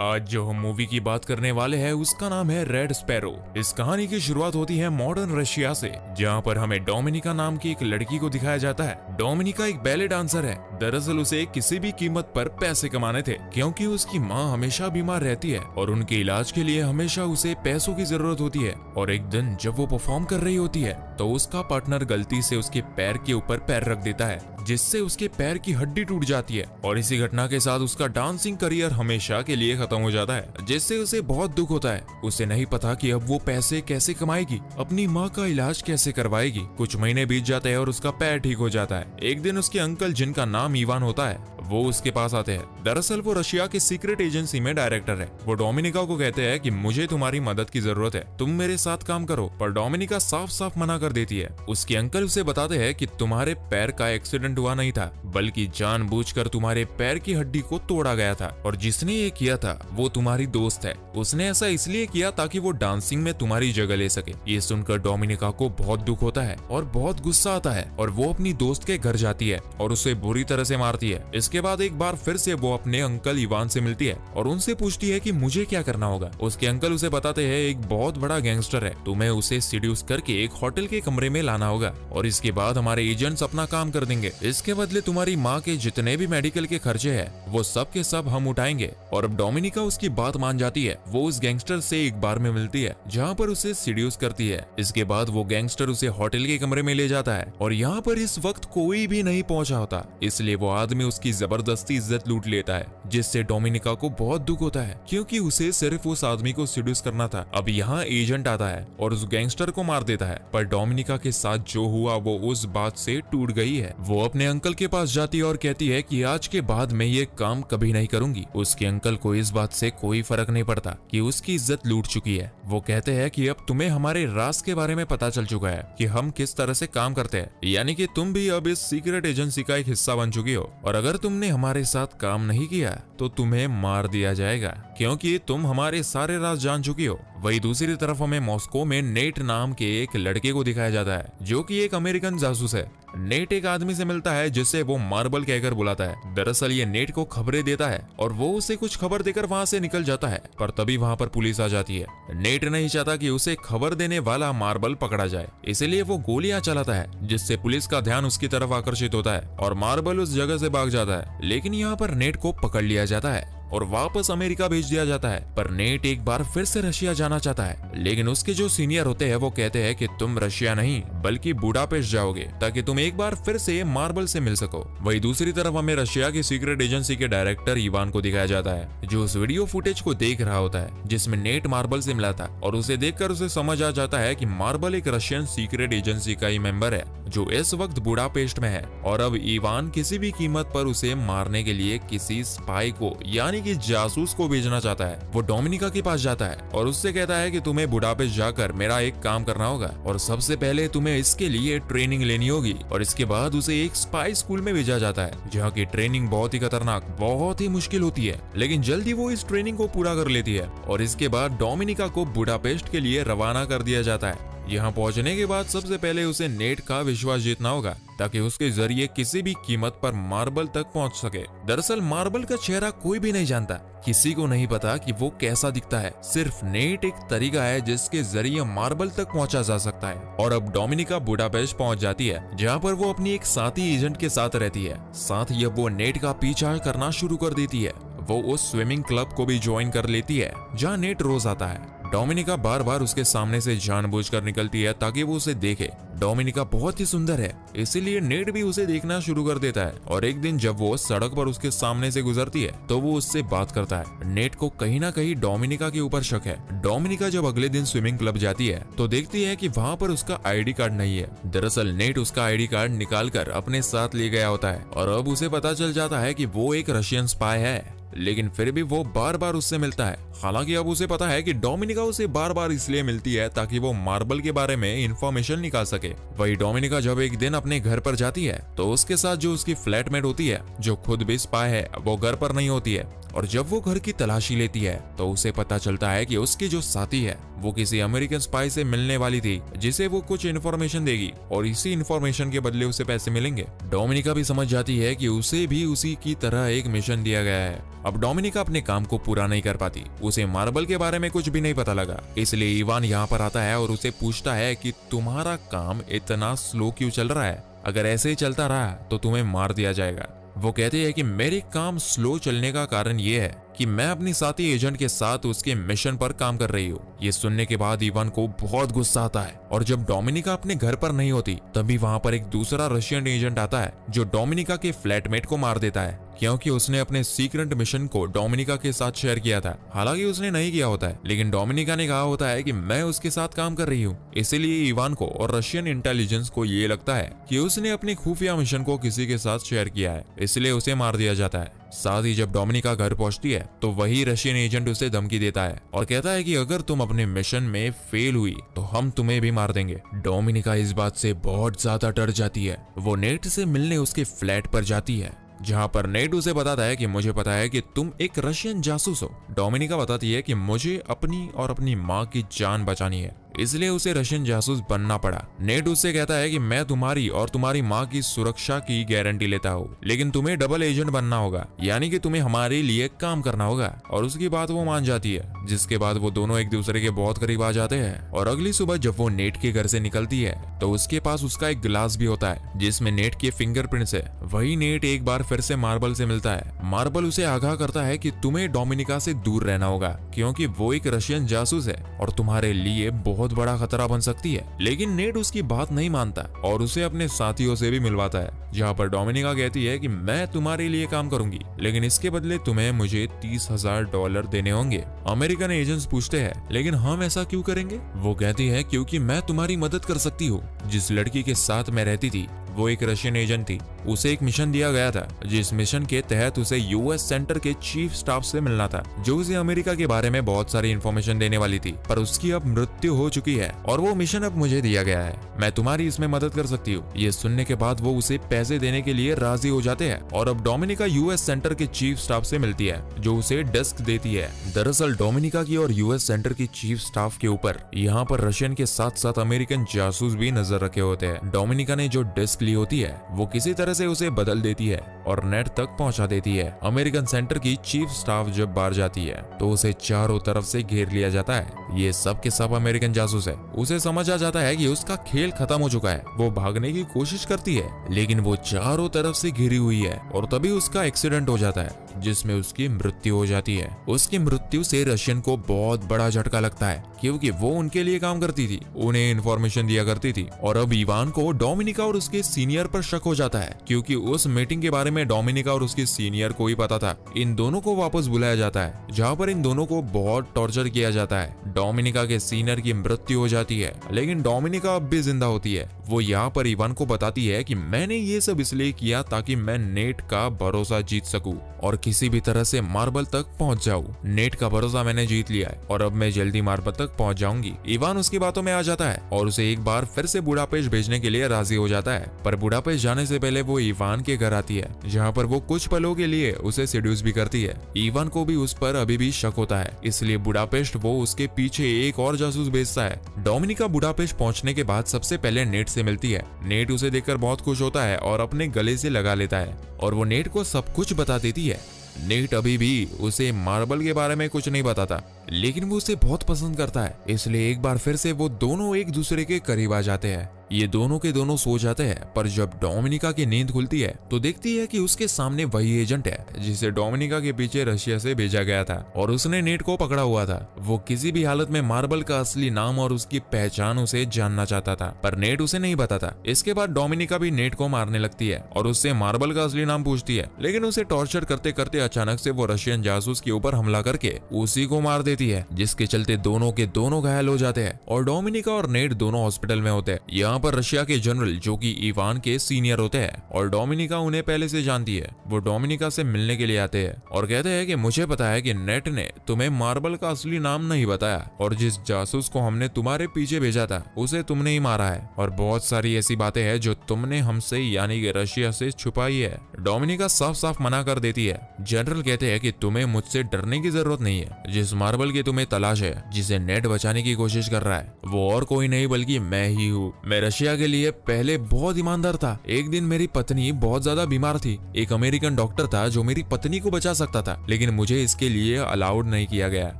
आज जो हम मूवी की बात करने वाले हैं उसका नाम है रेड स्पैरो। इस कहानी की शुरुआत होती है मॉडर्न रशिया से, जहां पर हमें डोमिनिका नाम की एक लड़की को दिखाया जाता है। डोमिनिका एक बैले डांसर है। दरअसल उसे किसी भी कीमत पर पैसे कमाने थे, क्योंकि उसकी माँ हमेशा बीमार रहती है और उनके इलाज के लिए हमेशा उसे पैसों की जरूरत होती है। और एक दिन जब वो परफॉर्म कर रही होती है तो उसका पार्टनर गलती से उसके पैर के ऊपर पैर रख देता है, जिससे उसके पैर की हड्डी टूट जाती है। और इसी घटना के साथ उसका डांसिंग करियर हमेशा के लिए खत्म हो जाता है, जिससे उसे बहुत दुख होता है। उसे नहीं पता कि अब वो पैसे कैसे कमाएगी, अपनी माँ का इलाज कैसे करवाएगी। कुछ महीने बीत जाते हैं और उसका पैर ठीक हो जाता है। एक दिन उसके अंकल, जिनका नाम इवान होता है, वो उसके पास आते हैं। दरअसल वो रशिया के सीक्रेट एजेंसी में डायरेक्टर है। वो डोमिनिका को कहते हैं कि मुझे तुम्हारी मदद की जरूरत है, तुम मेरे साथ काम करो। पर डोमिनिका साफ साफ मना कर देती है। उसके अंकल उसे बताते हैं कि तुम्हारे पैर का एक्सीडेंट हुआ नहीं था, बल्कि जानबूझकर तुम्हारे पैर की हड्डी को तोड़ा गया था, और जिसने ये किया था वो तुम्हारी दोस्त है। उसने ऐसा इसलिए किया ताकि वो डांसिंग में तुम्हारी जगह ले सके। ये सुनकर डोमिनिका को बहुत दुख होता है और बहुत गुस्सा आता है, और वो अपनी दोस्त के घर जाती है और उसे बुरी तरह से मारती है। इसके बाद एक बार फिर से वो अपने अंकल इवान से मिलती है और उनसे पूछती है कि मुझे क्या करना होगा। उसके अंकल उसे बताते हैं एक बहुत बड़ा गैंगस्टर है, तुम्हें उसे सीड्यूस करके एक होटल के कमरे में लाना होगा, और इसके बाद हमारे एजेंट्स अपना काम कर देंगे। इसके बदले तुम्हारी माँ के जितने भी मेडिकल के खर्चे हैं वो सब के सब हम उठाएंगे। और अब डोमिनिका उसकी बात मान जाती है। वो उस गैंगस्टर से एक बार में मिलती है जहाँ पर उसे सीड्यूस करती है। इसके बाद वो गैंगस्टर उसे होटल के कमरे में ले जाता है, और यहाँ पर इस वक्त कोई भी नहीं पहुंचा होता, इसलिए वो आदमी उसकी जबरदस्ती इज्जत लूट लेता है, जिससे डोमिनिका को बहुत दुख होता है, क्योंकि उसे सिर्फ उस आदमी को सीड्यूस करना था। अब यहाँ एजेंट आता है और उस गैंगस्टर को मार देता है। पर डोमिनिका के साथ जो हुआ वो उस बात से टूट गई है। वो अपने अंकल के पास जाती है और कहती है कि आज के बाद मैं ये काम कभी नहीं करूंगी। उसके अंकल को इस बात से कोई फर्क नहीं पड़ता कि उसकी इज्जत लूट चुकी है। वो कहते हैं कि अब तुम्हें हमारे राज के बारे में पता चल चुका है कि हम किस तरह से काम करते हैं, यानी कि तुम भी अब इस सीक्रेट एजेंसी का एक हिस्सा बन चुकी हो, और अगर तुमने हमारे साथ काम नहीं किया तो तुम्हें मार दिया जाएगा, क्योंकि तुम हमारे सारे राज जान चुकी हो। वही दूसरी तरफ हमें मॉस्को में नेट नाम के एक लड़के को दिखाया जाता है, जो कि एक अमेरिकन जासूस है। नेट एक आदमी से मिलता है जिसे वो मार्बल कहकर बुलाता है। दरअसल ये नेट को खबरें देता है और वो उसे कुछ खबर देकर वहाँ से निकल जाता है, पर तभी वहाँ पर पुलिस आ जाती है। नेट नहीं चाहता कि उसे खबर देने वाला मार्बल पकड़ा जाए, इसलिए वो गोलियां चलाता है, जिससे पुलिस का ध्यान उसकी तरफ आकर्षित होता है और मार्बल उस जगह से भाग जाता है। लेकिन यहाँ पर नेट को पकड़ लिया जाता है और वापस अमेरिका भेज दिया जाता है। पर नेट एक बार फिर से रशिया जाना चाहता है, लेकिन उसके जो सीनियर होते हैं वो कहते हैं कि तुम रशिया नहीं बल्कि बुडापेस्ट जाओगे, ताकि तुम एक बार फिर से मार्बल से मिल सको। वही दूसरी तरफ हमें रशिया की सीक्रेट एजेंसी के डायरेक्टर इवान को दिखाया जाता है, जो उस वीडियो फुटेज को देख रहा होता है जिसमें नेट मार्बल से मिला था, और उसे देखकर उसे समझ आ जाता है कि मार्बल एक रशियन सीक्रेट एजेंसी का ही मेंबर है, जो इस वक्त बुडापेस्ट में है। और अब इवान किसी भी कीमत पर उसे मारने के लिए किसी स्पाई को, यानी कि जासूस को भेजना चाहता है। वो डोमिनिका के पास जाता है और उससे कहता है कि तुम्हें बुडापेस्ट जाकर मेरा एक काम करना होगा, और सबसे पहले तुम्हें इसके लिए ट्रेनिंग लेनी होगी। और इसके बाद उसे एक स्पाई स्कूल में भेजा जाता है, जहाँ की ट्रेनिंग बहुत ही खतरनाक, बहुत ही मुश्किल होती है, लेकिन जल्दी वो इस ट्रेनिंग को पूरा कर लेती है। और इसके बाद डोमिनिका को बुडापेस्ट के लिए रवाना कर दिया जाता है। यहाँ पहुंचने के बाद सबसे पहले उसे नेट का विश्वास जीतना होगा, ताकि उसके जरिए किसी भी कीमत पर मार्बल तक पहुंच सके। दरअसल मार्बल का चेहरा कोई भी नहीं जानता, किसी को नहीं पता कि वो कैसा दिखता है। सिर्फ नेट एक तरीका है जिसके जरिए मार्बल तक पहुंचा जा सकता है। और अब डोमिनिका बुडापेस्ट पहुंच जाती है, जहां पर वो अपनी एक साथी एजेंट के साथ रहती है। साथ ही अब वो नेट का पीछा करना शुरू कर देती है। वो उस स्विमिंग क्लब को भी ज्वाइन कर लेती है जहाँ नेट रोज आता है। डोमिनिका बार बार उसके सामने से जानबूझकर निकलती है ताकि वो उसे देखे। डोमिनिका बहुत ही सुंदर है, इसीलिए नेट भी उसे देखना शुरू कर देता है। और एक दिन जब वो सड़क पर उसके सामने से गुजरती है तो वो उससे बात करता है। नेट को कहीं ना कहीं डोमिनिका के ऊपर शक है। डोमिनिका जब अगले दिन स्विमिंग क्लब जाती है तो देखती है कि वहाँ पर उसका आईडी कार्ड नहीं है। दरअसल नेट उसका आईडी कार्ड निकाल कर अपने साथ ले गया होता है, और अब उसे पता चल जाता है कि वो एक रशियन स्पाई है। लेकिन फिर भी वो बार बार उससे मिलता है। हालांकि अब उसे पता है कि डोमिनिका उसे बार बार इसलिए मिलती है ताकि वो मार्बल के बारे में इंफॉर्मेशन निकाल सके। वही डोमिनिका जब एक दिन अपने घर पर जाती है तो उसके साथ जो उसकी फ्लैटमेट होती है, जो खुद भी स्पाई है, वो घर पर नहीं होती है। और जब वो घर की तलाशी लेती है तो उसे पता चलता है कि उसकी जो साथी है वो किसी अमेरिकन स्पाई से मिलने वाली थी, जिसे वो कुछ इन्फॉर्मेशन देगी और इसी इन्फॉर्मेशन के बदले उसे पैसे मिलेंगे। डोमिनिका भी समझ जाती है कि उसे भी उसी की तरह एक मिशन दिया गया है अब डोमिनिका अपने काम को पूरा नहीं कर पाती, उसे मार्बल के बारे में कुछ भी नहीं पता लगा, इसलिए इवान यहाँ पर आता है और उसे पूछता है कि तुम्हारा काम इतना स्लो क्यों चल रहा है, अगर ऐसे ही चलता रहा तो तुम्हें मार दिया जाएगा। वो कहते हैं कि मेरे काम स्लो चलने का कारण ये है कि मैं अपनी साथी एजेंट के साथ उसके मिशन पर काम कर रही हूँ। ये सुनने के बाद इवान को बहुत गुस्सा आता है और जब डोमिनिका अपने घर पर नहीं होती तभी वहाँ पर एक दूसरा रशियन एजेंट आता है जो डोमिनिका के फ्लैटमेट को मार देता है, क्योंकि उसने अपने सीक्रेट मिशन को डोमिनिका के साथ शेयर किया था। हालांकि उसने नहीं किया होता है, लेकिन डोमिनिका ने कहा होता है कि मैं उसके साथ काम कर रही हूँ। इसीलिए इवान को और रशियन इंटेलिजेंस को ये लगता है कि उसने अपने खुफिया मिशन को किसी के साथ शेयर किया है, इसलिए उसे मार दिया जाता है। साथ ही जब डोमिनिका घर पहुंचती है तो वही रशियन एजेंट उसे धमकी देता है और कहता है कि अगर तुम अपने मिशन में फेल हुई तो हम तुम्हें भी मार देंगे। डोमिनिका इस बात से बहुत ज्यादा डर जाती है। वो नेट से मिलने उसके फ्लैट पर जाती है, जहाँ पर नेट उसे बताता है कि मुझे पता है कि तुम एक रशियन जासूस हो। डोमिनिका बताती है कि मुझे अपनी और अपनी माँ की जान बचानी है, इसलिए उसे रशियन जासूस बनना पड़ा। नेट उससे कहता है कि मैं तुम्हारी और तुम्हारी माँ की सुरक्षा की गारंटी लेता हूँ, लेकिन तुम्हें डबल एजेंट बनना होगा, यानी कि तुम्हें हमारे लिए काम करना होगा। और उसकी बात वो मान जाती है, जिसके बाद वो दोनों एक दूसरे के बहुत करीब आ जाते हैं। और अगली सुबह जब वो नेट के घर से निकलती है तो उसके पास उसका एक गिलास भी होता है जिसमें नेट के फिंगरप्रिंट्स है। वही नेट एक बार फिर से मार्बल से मिलता है। मार्बल उसे आगाह करता है कि तुम्हें डोमिनिका से दूर रहना होगा, क्योंकि वो एक रशियन जासूस है और तुम्हारे लिए बहुत बड़ा खतरा बन सकती है। लेकिन नेट उसकी बात नहीं मानता और उसे अपने साथियों से भी मिलवाता है, जहाँ पर डोमिनिका कहती है कि मैं तुम्हारे लिए काम करूंगी, लेकिन इसके बदले तुम्हें मुझे $30,000 देने होंगे। अमेरिकन एजेंट्स पूछते हैं लेकिन हम ऐसा क्यों करेंगे? वो कहती है क्योंकि मैं तुम्हारी मदद कर सकती हूँ। जिस लड़की के साथ मैं रहती थी वो एक रशियन एजेंट थी। उसे एक मिशन दिया गया था, जिस मिशन के तहत उसे यूएस सेंटर के चीफ स्टाफ से मिलना था, जो उसे अमेरिका के बारे में बहुत सारी इन्फॉर्मेशन देने वाली थी। पर उसकी अब मृत्यु हो चुकी है और वो मिशन अब मुझे दिया गया है। मैं तुम्हारी इसमें मदद कर सकती हूँ। ये सुनने के बाद वो उसे पैसे देने के लिए राजी हो जाते हैं और अब डोमिनिका यूएस सेंटर के चीफ स्टाफ से मिलती है, जो उसे डेस्क देती है। दरअसल डोमिनिका की और यूएस सेंटर की चीफ स्टाफ के ऊपर यहाँ पर रशियन के साथ साथ अमेरिकन जासूस भी नजर रखे होते हैं। डोमिनिका ने जो डेस्क ली होती है वो किसी तरह से उसे बदल देती है और नेट तक पहुंचा देती है। अमेरिकन सेंटर की चीफ स्टाफ जब बाहर जाती है तो उसे चारों तरफ से घेर लिया जाता है। ये सब के सब अमेरिकन जासूस है। उसे समझ आ जाता है कि उसका खेल खत्म हो चुका है। वो भागने की कोशिश करती है, लेकिन वो चारों तरफ से घिरी हुई है और तभी उसका एक्सीडेंट हो जाता है, जिसमें उसकी मृत्यु हो जाती है। उसकी मृत्यु से रशियन को बहुत बड़ा झटका लगता है, क्योंकि वो उनके लिए काम करती थी, उन्हें इन्फॉर्मेशन दिया करती थी। और अब इवान को डोमिनिका और उसके सीनियर पर शक हो जाता है, क्योंकि उस मीटिंग के बारे में डोमिनिका और उसके सीनियर को ही पता था। इन दोनों को वापस बुलाया जाता है, जहाँ पर इन दोनों को बहुत टॉर्चर किया जाता है। डोमिनिका के सीनियर की मृत्यु हो जाती है, लेकिन डोमिनिका अब भी जिंदा होती है। वो यहाँ पर इवान को बताती है कि मैंने ये सब इसलिए किया ताकि मैं नेट का भरोसा जीत सकूं और किसी भी तरह से मार्बल तक पहुंच जाऊं। नेट का भरोसा मैंने जीत लिया है और अब मैं जल्दी मार्बल तक पहुंच जाऊंगी। इवान उसकी बातों में आ जाता है और उसे एक बार फिर से बुडापेस्ट भेजने के लिए राजी हो जाता है। पर बुडापेस्ट जाने से पहले वो इवान के घर आती है, जहाँ पर वो कुछ पलों के लिए उसे सेड्यूस भी करती है। इवान को भी उस पर अभी भी शक होता है, इसलिए बुडापेस्ट वो उसके पीछे एक और जासूस भेजता है। डोमिनिका बुडापेस्ट पहुंचने के बाद सबसे पहले नेट से मिलती है। नेट उसे देखकर बहुत खुश होता है और अपने गले से लगा लेता है और वो नेट को सब कुछ बता देती है। नेट अभी भी उसे मार्बल के बारे में कुछ नहीं बताता, लेकिन वो उसे बहुत पसंद करता है, इसलिए एक बार फिर से वो दोनों एक दूसरे के करीब आ जाते हैं। ये दोनों के दोनों सो जाते हैं, पर जब डोमिनिका की नींद खुलती है तो देखती है कि उसके सामने वही एजेंट है जिसे डोमिनिका के पीछे रशिया से भेजा गया था और उसने नेट को पकड़ा हुआ था। वो किसी भी हालत में मार्बल का असली नाम और उसकी पहचान उसे जानना चाहता था, पर नेट उसे नहीं बताता। इसके बाद डोमिनिका भी नेट को मारने लगती है और उससे मार्बल का असली नाम पूछती है, लेकिन उसे टॉर्चर करते करते अचानक से वो रशियन जासूस के ऊपर हमला करके उसी को मार देती है, जिसके चलते दोनों के दोनों घायल हो जाते हैं और डोमिनिका और नेट दोनों हॉस्पिटल में होते हैं। यहाँ पर रशिया के जनरल, जो कि इवान के सीनियर होते हैं और डोमिनिका उन्हें पहले से जानती है, वो डोमिनिका से मिलने के लिए आते हैं और कहते हैं कि मुझे पता है कि नेट ने तुम्हें मार्बल का असली नाम नहीं बताया और जिस जासूस को हमने तुम्हारे पीछे भेजा था उसे तुमने ही मारा है और बहुत सारी ऐसी बातें हैं जो तुमने हमसे यानी कि रशिया से छुपाई है। डोमिनिका साफ साफ मना कर देती है। जनरल कहते हैं कि तुम्हें मुझसे डरने की जरूरत नहीं है। जिस मार्बल जनरल की तुम्हें तलाश है जिसे नेट बचाने की कोशिश कर रहा है। वो और कोई नहीं बल्कि मैं ही हूँ। मैं रशिया के लिए पहले बहुत ईमानदार था। एक दिन मेरी पत्नी बहुत ज्यादा बीमार थी। एक अमेरिकन डॉक्टर था जो मेरी पत्नी को बचा सकता था, लेकिन मुझे इसके लिए अलाउड नहीं किया गया।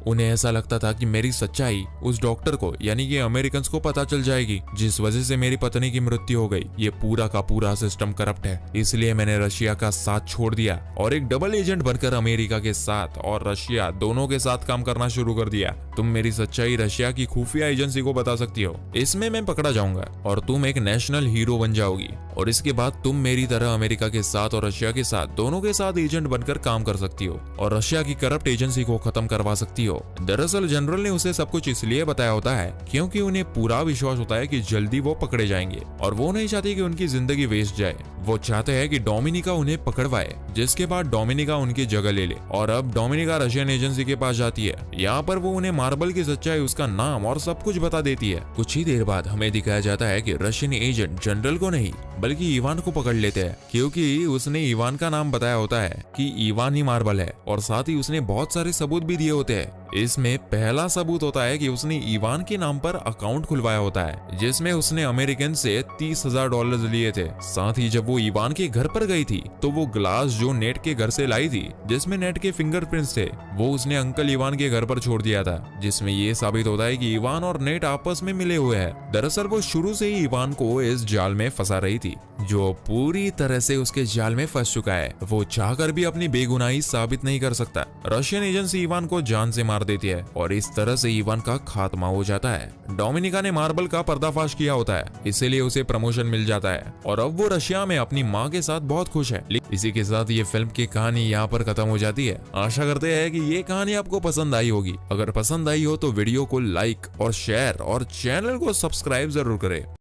उन्हें ऐसा लगता था कि मेरी सच्चाई उस डॉक्टर को यानी कि अमेरिकन को पता चल जाएगी, जिस वजह से मेरी पत्नी की मृत्यु हो गई। ये पूरा का पूरा सिस्टम करप्ट है, इसलिए मैंने रशिया का साथ छोड़ दिया और एक डबल एजेंट बनकर अमेरिका के साथ और रशिया दोनों के साथ काम करना शुरू कर दिया। तुम मेरी सच्चाई रशिया की खुफिया एजेंसी को बता सकती हो, इसमें मैं पकड़ा जाऊंगा और तुम एक नेशनल हीरो बन जाओगी, और इसके बाद तुम मेरी तरह अमेरिका के साथ और रशिया के साथ दोनों के साथ एजेंट बनकर काम कर सकती हो और रशिया की करप्ट एजेंसी को खत्म करवा सकती हो। दरअसल जनरल ने उसे सब कुछ इसलिए बताया होता है क्योंकि उन्हें पूरा विश्वास होता है कि जल्दी वो पकड़े जाएंगे और वो नहीं चाहती कि उनकी जिंदगी वेस्ट जाए। वो चाहते हैं कि डोमिनिका उन्हें पकड़वाए, जिसके बाद डोमिनिका उनकी जगह ले ले। और अब डोमिनिका रशियन एजेंसी के पास जाती है। यहाँ पर वो उन्हें मार्बल की सच्चाई, उसका नाम और सब कुछ बता देती है। कुछ ही देर बाद हमें दिखाया जाता है कि रशियन एजेंट जनरल को नहीं बल्कि इवान को पकड़ लेते हैं, क्योंकि उसने इवान का नाम बताया होता है कि इवान ही मार्बल है, और साथ ही उसने बहुत सारे सबूत भी दिए होते हैं। इसमें पहला सबूत होता है कि उसने इवान के नाम पर अकाउंट खुलवाया होता है, जिसमें उसने अमेरिकन से $30,000 लिए थे। साथ ही जब वो इवान के घर पर गई थी तो वो ग्लास जो नेट के घर से लाई थी, जिसमें नेट के फिंगरप्रिंट्स थे, वो उसने अंकल इवान के घर पर छोड़ दिया था, जिसमें ये साबित होता है कि इवान और नेट आपस में मिले हुए हैं। दरअसल वो शुरू से ही इवान को इस जाल में फंसा रही थी, जो पूरी तरह से उसके जाल में फंस चुका है। वो चाहकर भी अपनी बेगुनाही साबित नहीं कर सकता। रशियन एजेंसी इवान को जान से मार देती है और इस तरह से इवान का खात्मा हो जाता है। डोमिनिका ने मार्बल का पर्दाफाश किया होता है, इसीलिए उसे प्रमोशन मिल जाता है और अब वो रशिया में अपनी माँ के साथ बहुत खुश है। इसी के साथ ये फिल्म की कहानी यहाँ पर खत्म हो जाती है। आशा करते हैं कि ये कहानी आपको पसंद आई होगी। अगर पसंद आई हो तो वीडियो को लाइक और शेयर और चैनल को सब्सक्राइब जरूर करें।